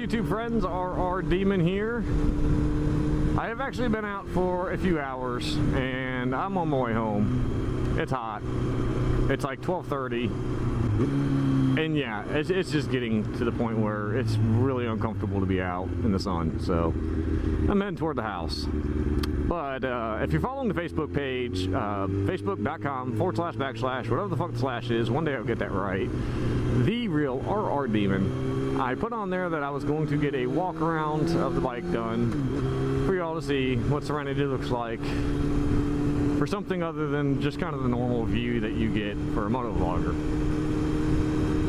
YouTube friends, RR Demon here. I have actually been out for a few hours and I'm on my way home. It's hot. It's like 12:30 and yeah, it's just getting to the point where it's really uncomfortable to be out in the sun, so I'm heading toward the house. But if you're following the Facebook page, facebook.com// whatever the fuck the slash is, one day I'll get that right, The Real RR Demon, I put on there that I was going to get a walk around of the bike done for y'all to see what Serenity looks like for something other than just kind of the normal view that you get for a moto vlogger.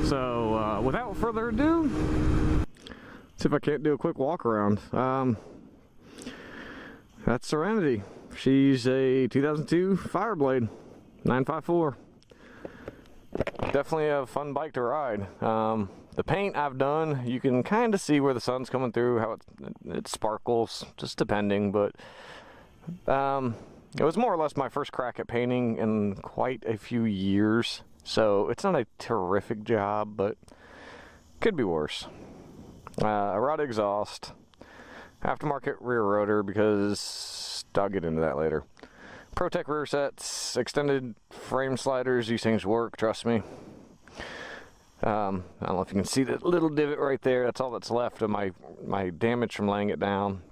So without further ado, see if I can't do a quick walk around. That's Serenity. She's a 2002 Fireblade 954. Definitely a fun bike to ride. The paint I've done, you can kind of see where the sun's coming through, how it sparkles, just depending, but it was more or less my first crack at painting in quite a few years, so it's not a terrific job, but could be worse. A rod exhaust, aftermarket rear rotor, because I'll get into that later. ProTech rear sets, extended frame sliders. These things work, trust me. I don't know if you can see that little divot right there. That's all that's left of my damage from laying it down.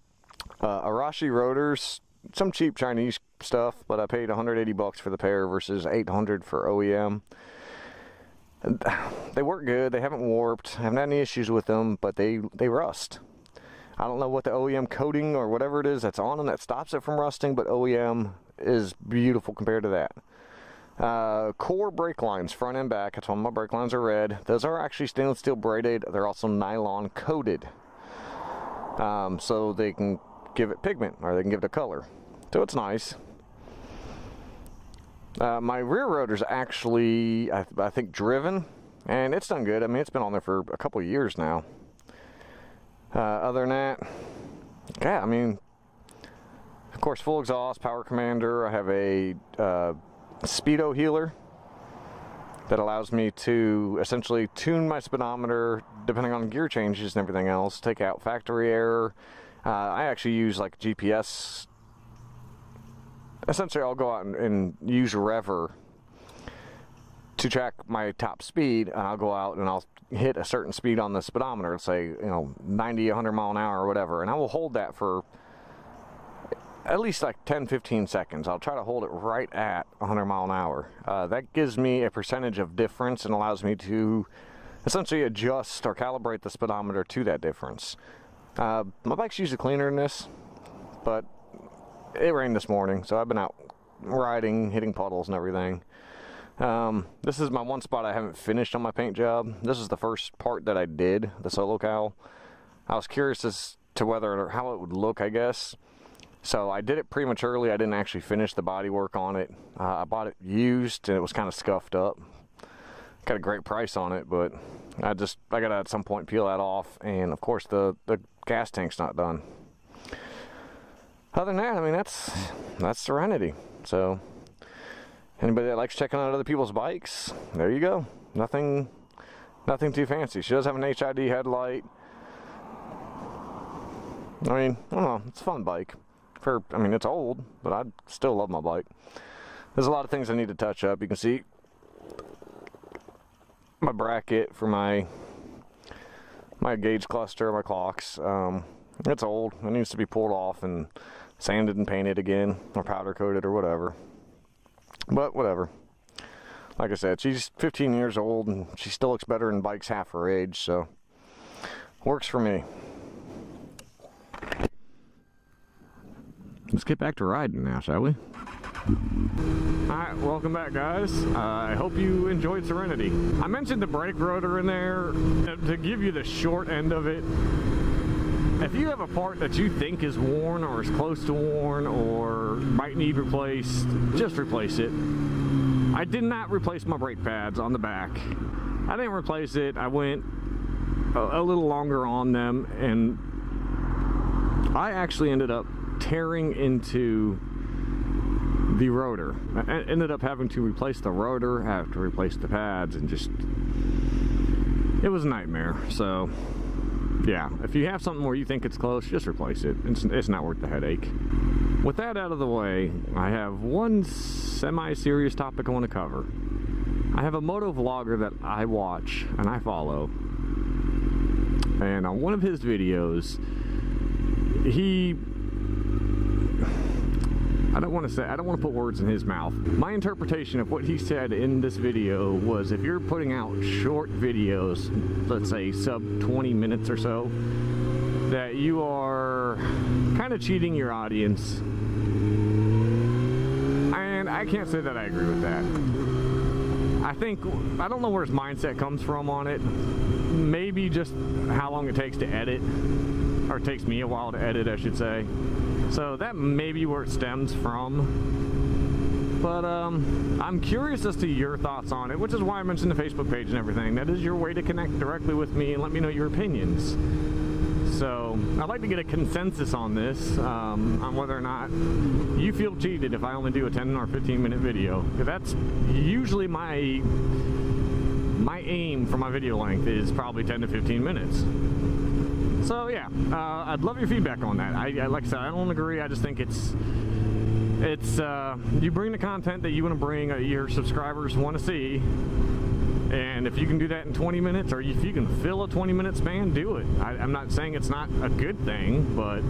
Arashi rotors, some cheap Chinese stuff, but I paid 180 bucks for the pair versus 800 for OEM. They work good. They haven't warped. I haven't had any issues with them, but they rust. I don't know what the OEM coating or whatever it is that's on them that stops it from rusting, but OEM is beautiful compared to that. Core brake lines, front and back. That's why my brake lines are red. Those are actually stainless steel braided. They're also nylon coated, so they can give it pigment, or they can give it a color. So it's nice. My rear rotor's actually, I think, driven, and it's done good. I mean, it's been on there for a couple of years now. Other than that, yeah, I mean, of course, full exhaust, power commander. I have a speedo healer that allows me to essentially tune my speedometer depending on gear changes and everything else, take out factory error. I actually use like GPS. Essentially, I'll go out and use Rever to track my top speed, and I'll go out and I'll hit a certain speed on the speedometer, say, you know, 90, 100 mile an hour or whatever, and I will hold that for at least like 10-15 seconds. I'll try to hold it right at 100 mile an hour. That gives me a percentage of difference and allows me to essentially adjust or calibrate the speedometer to that difference. My bike's usually cleaner than this, but it rained this morning, so I've been out riding, hitting puddles and everything. This is my one spot I haven't finished on my paint job. This is the first part that I did, the solo cowl. I was curious as to whether or how it would look, I guess. So I did it prematurely. I didn't actually finish the body work on it. I bought it used and it was kind of scuffed up. Got a great price on it, but I gotta at some point peel that off, and of course the gas tank's not done. Other than that, I mean, that's Serenity. So anybody that likes checking out other people's bikes, there you go. Nothing too fancy. She does have an HID headlight. I mean, I don't know, it's a fun bike. I mean, it's old, but I still love my bike. There's a lot of things I need to touch up. You can see my bracket for my gauge cluster, my clocks. It's old. It needs to be pulled off and sanded and painted again, or powder coated or whatever. But whatever. Like I said, she's 15 years old and she still looks better in bikes half her age, so works for me. Let's get back to riding now, shall we? Alright, welcome back, guys. I hope you enjoyed Serenity. I mentioned the brake rotor in there to give you the short end of it. If you have a part that you think is worn or is close to worn or might need replaced, just replace it. I did not replace my brake pads on the back. I didn't replace it. I went a little longer on them, and I actually ended up tearing into the rotor. I ended up having to replace the rotor, have to replace the pads, and just, it was a nightmare. So yeah, if you have something where you think it's close, just replace it. It's not worth the headache. With that out of the way, I have one semi-serious topic I want to cover. I have a moto vlogger that I watch and I follow, and on one of his videos, I don't want to put words in his mouth. My interpretation of what he said in this video was, if you're putting out short videos, let's say sub 20 minutes or so, that you are kind of cheating your audience. And I can't say that I agree with that. I don't know where his mindset comes from on it. Maybe just how long it takes to edit, or it takes me a while to edit, I should say. So that may be where it stems from. But I'm curious as to your thoughts on it, which is why I mentioned the Facebook page and everything. That is your way to connect directly with me and let me know your opinions. So I'd like to get a consensus on this, on whether or not you feel cheated if I only do a 10 or 15 minute video. Because that's usually my aim for my video length, is probably 10 to 15 minutes. So yeah, I'd love your feedback on that. Like I said, I don't agree. I just think it's you bring the content that you want to bring, your subscribers want to see, and if you can do that in 20 minutes, or if you can fill a 20-minute span, do it. I'm not saying it's not a good thing, but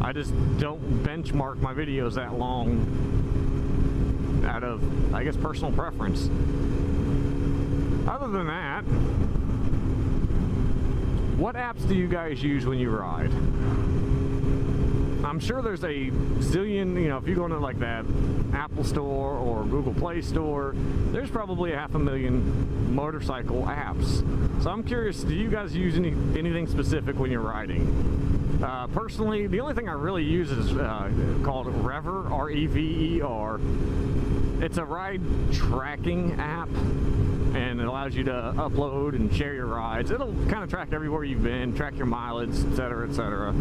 I just don't benchmark my videos that long out of, I guess, personal preference. Other than that, what apps do you guys use when you ride? I'm sure there's a zillion, you know, if you go into like that Apple Store or Google Play Store, there's probably 500,000 motorcycle apps. So I'm curious, do you guys use anything specific when you're riding? Personally, the only thing I really use is called Rever, R-E-V-E-R. It's a ride tracking app, and it allows you to upload and share your rides. It'll kind of track everywhere you've been, track your mileage, etc., etc.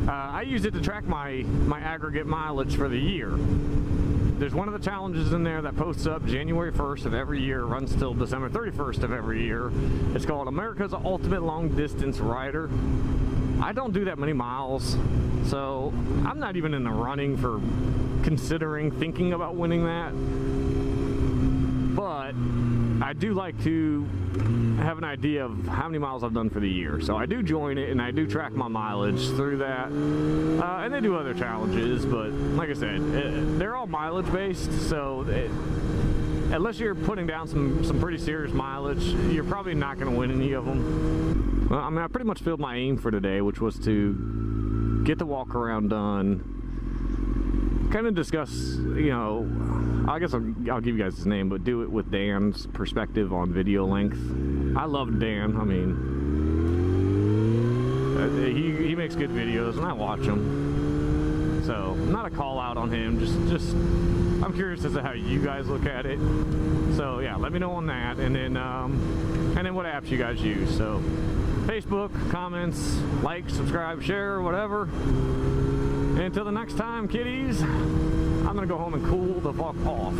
I use it to track my aggregate mileage for the year. There's one of the challenges in there that posts up January 1st of every year, runs till December 31st of every year. It's called America's Ultimate Long Distance Rider. I don't do that many miles, so I'm not even in the running for thinking about winning that. But I do like to have an idea of how many miles I've done for the year. So I do join it, and I do track my mileage through that. And they do other challenges, but like I said, they're all mileage based, so unless you're putting down some pretty serious mileage, you're probably not going to win any of them. Well, I mean, I pretty much filled my aim for today, which was to get the walk around done, kind of discuss, you know, I guess I'll give you guys his name, but do it with Dan's perspective on video length. I love Dan. I mean, he makes good videos, and I watch them. So not a call out on him. Just I'm curious as to how you guys look at it. So yeah, let me know on that, and then what apps you guys use. So Facebook, comments, like, subscribe, share, whatever. And until the next time, kiddies, I'm gonna go home and cool the fuck off.